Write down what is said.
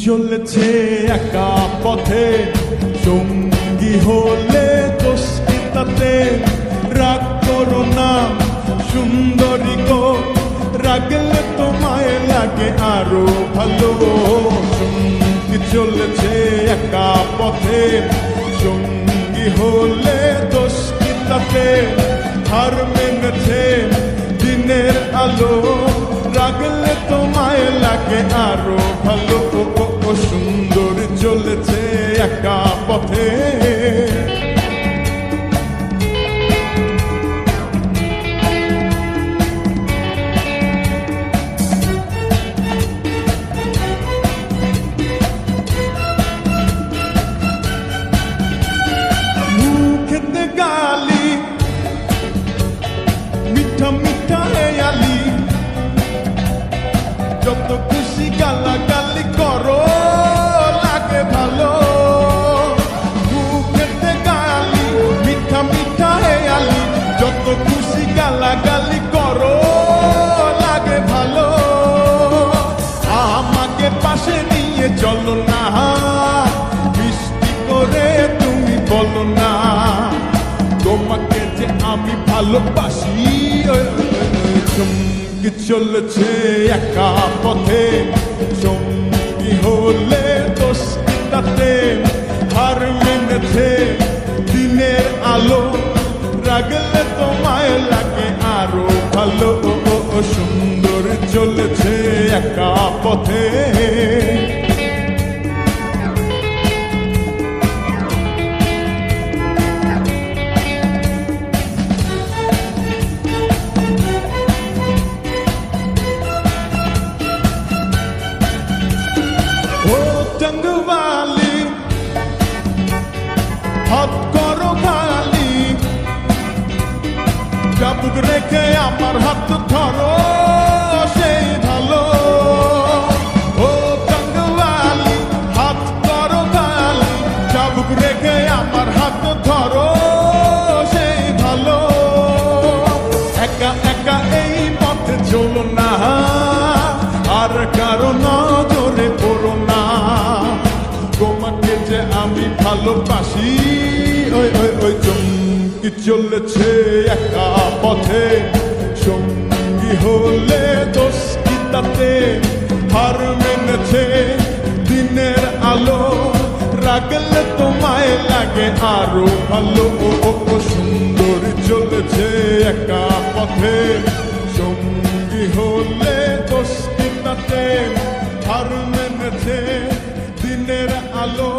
চলেছে একা পথে, সঙ্গী হলে দোষ কি তাতে? রাগ করো না সুন্দরী গো, রাগলে তোমায় লাগে আরো ভালো। সঙ্গী চলেছে একা পথে, সঙ্গী হলে দোষ কি তাতে? হার মেনেছে দিনের আলো, রাগলে তোমায় লাগে আরো ভালো। সুন্দর চলেছে একা পথে। মুখেতে গালি মিঠা মিঠা হেয়ালি, যত খুশি গালাগালি করো লাগে ভালো। মুখেতে গালি মিঠা মিঠা হেয়ালি, যত খুশি গালাগালি করো লাগে ভালো। আমাকে পাশে নিয়ে চলো না, মিষ্টি করে তুমি বলো না তোমাকে যে আমি ভালোবাসি। সঙ্গী চলেছে একা পথে, সঙ্গী হলে দোষ কি তাতে? হার মেনেছে দিনের আলো, রাগলে তোমায় লাগে আরো ভালো। সুন্দর চলেছে একা পথে। ও জঙ্গবালি হাত করো খালি, চাবুক রেখে আমার হাত ধরো সেই ভালো। ও জঙ্গবালি হাত করো খালি, চাবুক রেখে আমার হাত ধরো সেই ভালো। একা একা এই পথে চলো না, আর কারো নজরে পড়ো না তোমাকে যে আমি ভালোবাসি। ওই ওই ওই সঙ্গী চলেছে একা পথে, সঙ্গী হলে দোষ কি তাতে? হার মেনেছে দিনের আলো, রাগলে তোমায় লাগে আরো ভালো। সুন্দর চলেছে একা পথে, সঙ্গী হলে দোষ কি তাতে? হার মেনেছে দিনের আলো,